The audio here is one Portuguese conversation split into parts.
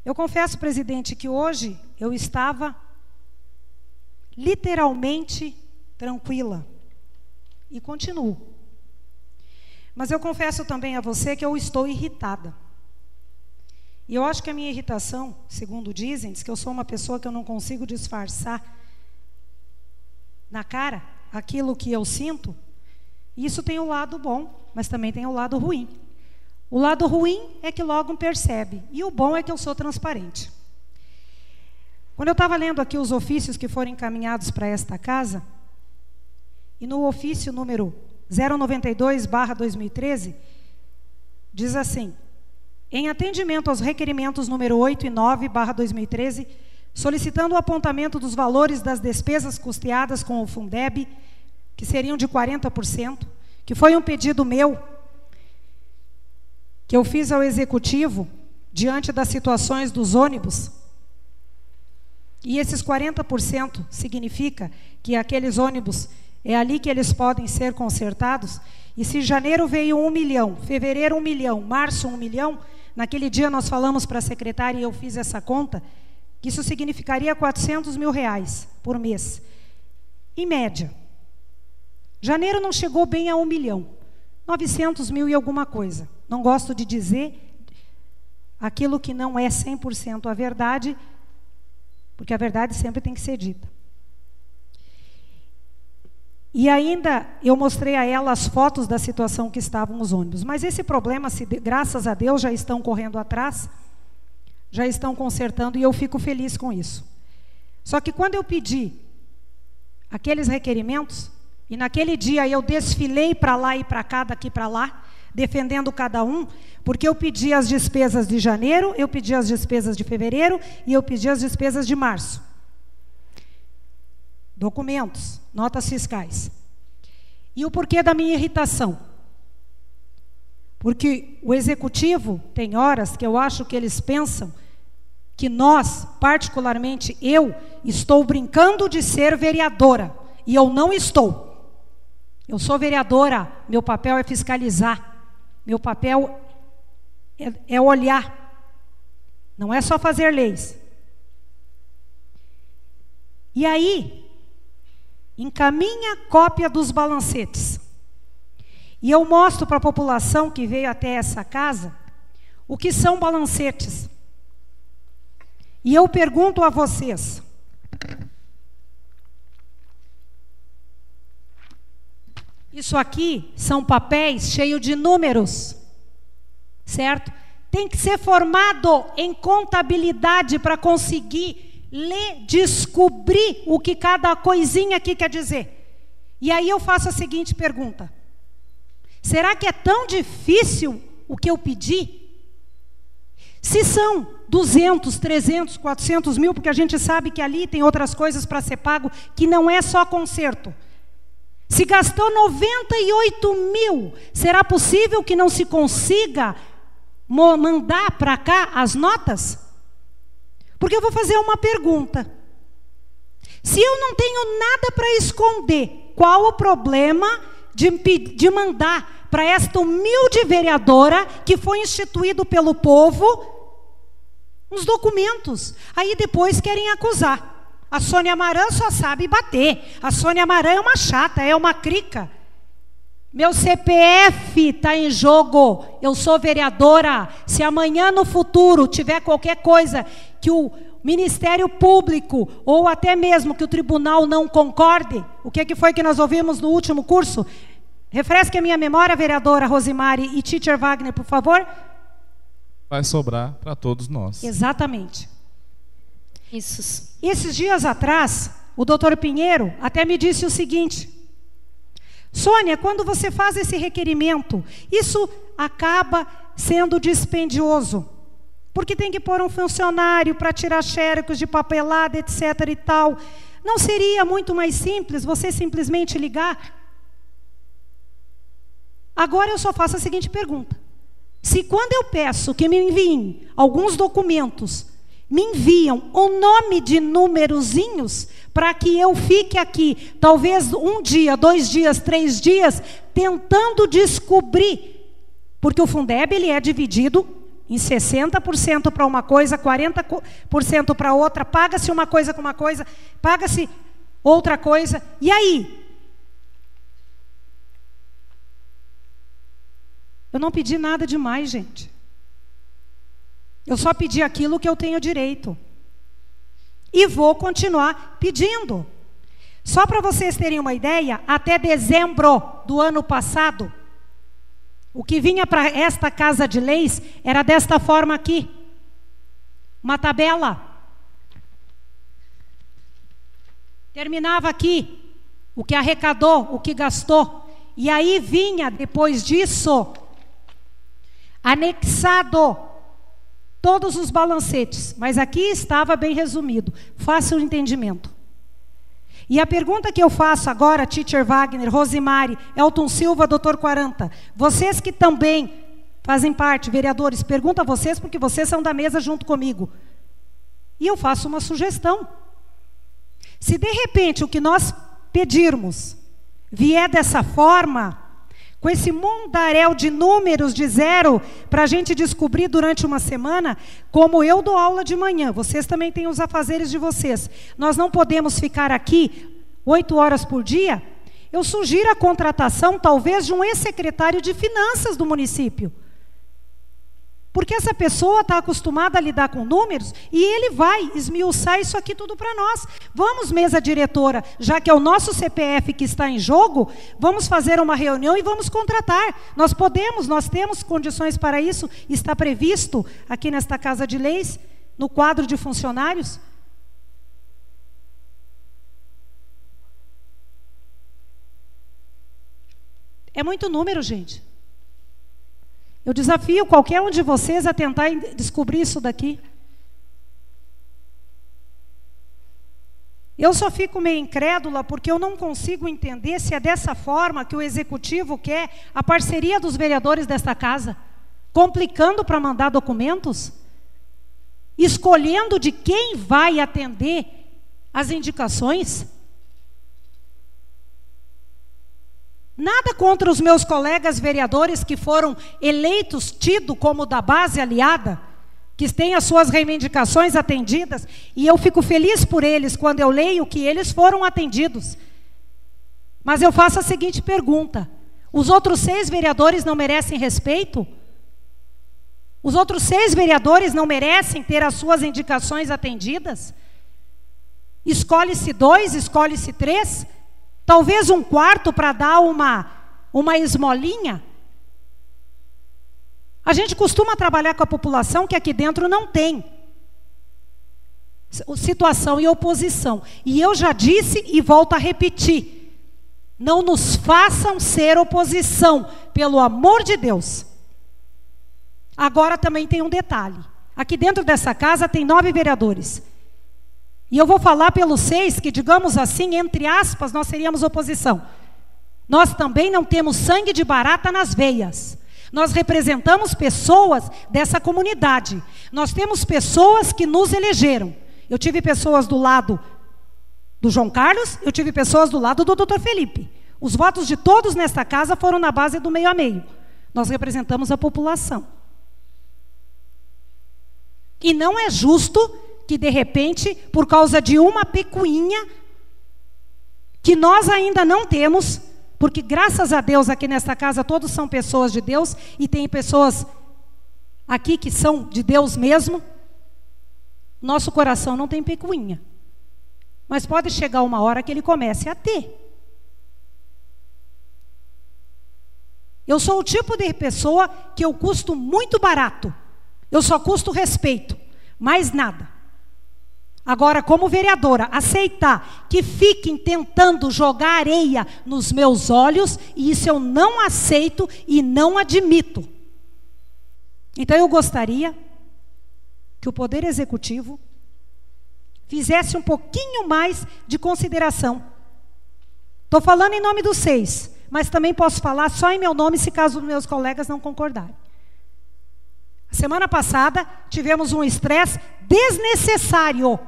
Eu confesso, presidente, que hoje eu estava literalmente tranquila. E continuo. Mas eu confesso também a você que eu estou irritada. E eu acho que a minha irritação, segundo dizem, diz que eu sou uma pessoa que eu não consigo disfarçar na cara aquilo que eu sinto. E isso tem o lado bom, mas também tem o lado ruim. O lado ruim é que logo percebe, e o bom é que eu sou transparente. Quando eu estava lendo aqui os ofícios que foram encaminhados para esta casa, e no ofício número 092/2013, diz assim: em atendimento aos requerimentos número 8 e 9/2013, solicitando o apontamento dos valores das despesas custeadas com o Fundeb, que seriam de 40%, que foi um pedido meu, que eu fiz ao Executivo, diante das situações dos ônibus. E esses 40% significa que aqueles ônibus, é ali que eles podem ser consertados. E se janeiro veio 1 milhão, fevereiro 1 milhão, março 1 milhão, naquele dia nós falamos para a secretária e eu fiz essa conta, que isso significaria R$400 mil por mês. Em média. Janeiro não chegou bem a 1 milhão, 900 mil e alguma coisa. Não gosto de dizer aquilo que não é 100% a verdade, porque a verdade sempre tem que ser dita. E ainda eu mostrei a ela as fotos da situação que estavam os ônibus. Mas esse problema, graças a Deus, já estão correndo atrás, já estão consertando, e eu fico feliz com isso. Só que quando eu pedi aqueles requerimentos, e naquele dia eu desfilei para lá e para cá, daqui para lá, defendendo cada um, porque eu pedi as despesas de janeiro, eu pedi as despesas de fevereiro e eu pedi as despesas de março. Documentos, notas fiscais. E o porquê da minha irritação? Porque o Executivo tem horas que eu acho que eles pensam que nós, particularmente eu, estou brincando de ser vereadora. E eu não estou. Eu sou vereadora, meu papel é fiscalizar. Meu papel é olhar. Não é só fazer leis. E aí, encaminha cópia dos balancetes. E eu mostro para a população que veio até essa casa o que são balancetes. E eu pergunto a vocês: isso aqui são papéis cheios de números, certo? Tem que ser formado em contabilidade para conseguir ler, descobrir o que cada coisinha aqui quer dizer. E aí eu faço a seguinte pergunta: será que é tão difícil o que eu pedi? Se são 200, 300, 400 mil, porque a gente sabe que ali tem outras coisas para ser pago, que não é só conserto. Se gastou 98 mil, será possível que não se consiga mandar para cá as notas? Porque eu vou fazer uma pergunta. Se eu não tenho nada para esconder, qual o problema de mandar para esta humilde vereadora, que foi instituído pelo povo, uns documentos? Aí depois querem acusar. A Sônia Maran só sabe bater. A Sônia Maran é uma chata, é uma crica. Meu CPF está em jogo. Eu sou vereadora. Se amanhã no futuro tiver qualquer coisa que o Ministério Público ou até mesmo que o tribunal não concorde, o que foi que nós ouvimos no último curso? Refresque a minha memória, vereadora Rosimari e teacher Wagner, por favor. Vai sobrar para todos nós. Exatamente. Isso. Esses dias atrás, o doutor Pinheiro até me disse o seguinte: Sônia, quando você faz esse requerimento, isso acaba sendo dispendioso, porque tem que pôr um funcionário para tirar xerox de papelada, etc. e tal. Não seria muito mais simples você simplesmente ligar? Agora eu só faço a seguinte pergunta: se quando eu peço que me enviem alguns documentos, me enviam o nome de numerozinhos para que eu fique aqui, talvez 1 dia, 2 dias, 3 dias, tentando descobrir, porque o Fundeb ele é dividido em 60% para uma coisa, 40% para outra, paga-se uma coisa com uma coisa, paga-se outra coisa. E aí? Eu não pedi nada demais, gente. Eu só pedi aquilo que eu tenho direito. E vou continuar pedindo. Só para vocês terem uma ideia, até dezembro do ano passado, o que vinha para esta Casa de Leis era desta forma aqui. Uma tabela. Terminava aqui o que arrecadou, o que gastou. E aí vinha, depois disso, anexado todos os balancetes. Mas aqui estava bem resumido. Fácil entendimento. E a pergunta que eu faço agora, Teacher Wagner, Rosimari, Elton Silva, Dr. 40, vocês que também fazem parte, vereadores, pergunto a vocês porque vocês são da mesa junto comigo. E eu faço uma sugestão. Se de repente o que nós pedirmos vier dessa forma, com esse mundaréu de números de zero, para a gente descobrir durante uma semana, como eu dou aula de manhã, vocês também têm os afazeres de vocês. Nós não podemos ficar aqui 8 horas por dia. Eu sugiro a contratação, talvez, de um ex-secretário de finanças do município. Porque essa pessoa está acostumada a lidar com números e ele vai esmiuçar isso aqui tudo para nós. Vamos, mesa diretora, já que é o nosso CPF que está em jogo, vamos fazer uma reunião e vamos contratar. Nós podemos, nós temos condições para isso, está previsto aqui nesta Casa de Leis, no quadro de funcionários. É muito número, gente. Eu desafio qualquer um de vocês a tentar descobrir isso daqui. Eu só fico meio incrédula porque eu não consigo entender se é dessa forma que o executivo quer a parceria dos vereadores desta casa, complicando para mandar documentos, escolhendo de quem vai atender as indicações. Nada contra os meus colegas vereadores que foram eleitos, tido como da base aliada, que têm as suas reivindicações atendidas, e eu fico feliz por eles quando eu leio que eles foram atendidos. Mas eu faço a seguinte pergunta: os outros 6 vereadores não merecem respeito? Os outros 6 vereadores não merecem ter as suas indicações atendidas? Escolhe-se 2, escolhe-se 3? Talvez um quarto para dar uma esmolinha? A gente costuma trabalhar com a população que aqui dentro não tem situação e oposição. E eu já disse e volto a repetir: não nos façam ser oposição, pelo amor de Deus. Agora também tem um detalhe. Aqui dentro dessa casa tem 9 vereadores. E eu vou falar pelos 6 que, digamos assim, entre aspas, nós seríamos oposição. Nós também não temos sangue de barata nas veias. Nós representamos pessoas dessa comunidade. Nós temos pessoas que nos elegeram. Eu tive pessoas do lado do João Carlos, eu tive pessoas do lado do Dr. Felipe. Os votos de todos nesta casa foram na base do meio a meio. Nós representamos a população. E não é justo que, de repente, por causa de uma picuinha, que nós ainda não temos, porque, graças a Deus, aqui nesta casa, todos são pessoas de Deus, e tem pessoas aqui que são de Deus mesmo, nosso coração não tem picuinha. Mas pode chegar uma hora que ele comece a ter. Eu sou o tipo de pessoa que eu custo muito barato. Eu só custo respeito, mais nada. Agora, como vereadora, aceitar que fiquem tentando jogar areia nos meus olhos, e isso eu não aceito e não admito. Então eu gostaria que o Poder Executivo fizesse um pouquinho mais de consideração. Estou falando em nome dos 6, mas também posso falar só em meu nome se caso meus colegas não concordarem. Semana passada tivemos um estresse desnecessário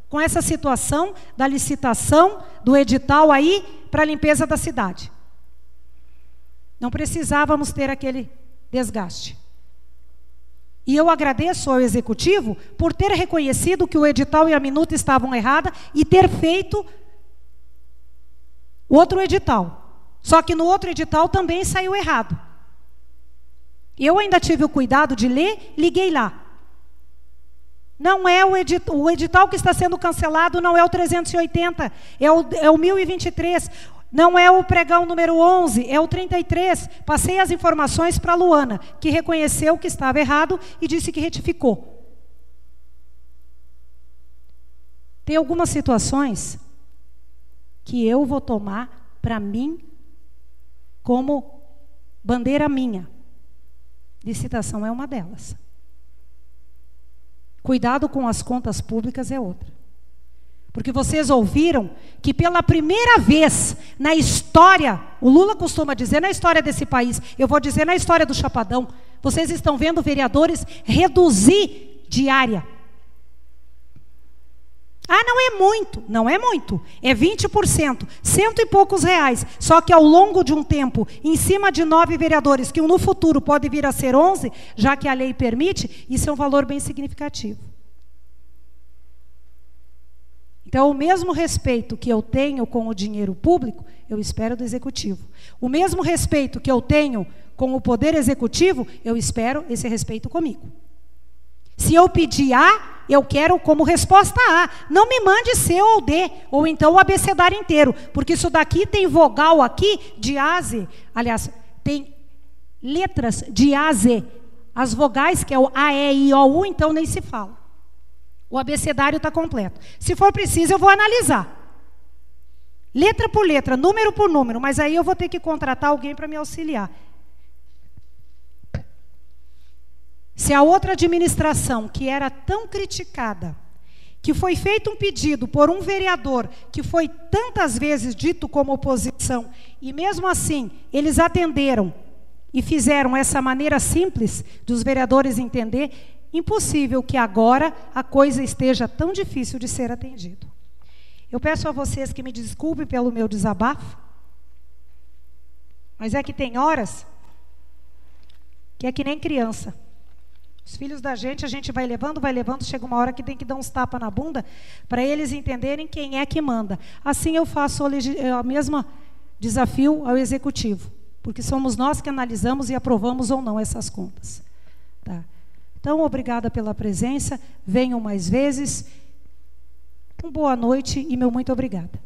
com essa situação da licitação do edital aí para a limpeza da cidade. Não precisávamos ter aquele desgaste. E eu agradeço ao executivo por ter reconhecido que o edital e a minuta estavam erradas e ter feito outro edital. Só que no outro edital também saiu errado. Eu ainda tive o cuidado de ler, liguei lá. Não é o edital que está sendo cancelado, não é o 380, é o 1023. Não é o pregão número 11, é o 33. Passei as informações para a Luana, que reconheceu que estava errado e disse que retificou. Tem algumas situações que eu vou tomar para mim como bandeira minha. Licitação é uma delas. Cuidado com as contas públicas é outra. Porque vocês ouviram que pela primeira vez na história, o Lula costuma dizer na história desse país, eu vou dizer na história do Chapadão, vocês estão vendo vereadores reduzir diária. Ah, não é muito. Não é muito. É 20%, cento e poucos reais. Só que ao longo de um tempo, em cima de 9 vereadores, que no futuro pode vir a ser 11, já que a lei permite, isso é um valor bem significativo. Então, o mesmo respeito que eu tenho com o dinheiro público, eu espero do executivo. O mesmo respeito que eu tenho com o poder executivo, eu espero esse respeito comigo. Se eu pedir A, eu quero como resposta A. Não me mande C ou D, ou então o abecedário inteiro, porque isso daqui tem vogal aqui de A a Z. Aliás, tem letras de A a Z. As vogais, que é o A, E, I, O, U, então nem se fala. O abecedário está completo. Se for preciso, eu vou analisar. Letra por letra, número por número, mas aí eu vou ter que contratar alguém para me auxiliar. Se a outra administração, que era tão criticada, que foi feito um pedido por um vereador, que foi tantas vezes dito como oposição, e mesmo assim eles atenderam e fizeram essa maneira simples dos vereadores entender, impossível que agora a coisa esteja tão difícil de ser atendido. Eu peço a vocês que me desculpem pelo meu desabafo, mas é que tem horas que é que nem criança. Os filhos da gente, a gente vai levando, chega uma hora que tem que dar uns tapas na bunda para eles entenderem quem é que manda. Assim eu faço o mesmo desafio ao executivo, porque somos nós que analisamos e aprovamos ou não essas contas. Tá? Então, obrigada pela presença, venham mais vezes. Boa noite e meu muito obrigada.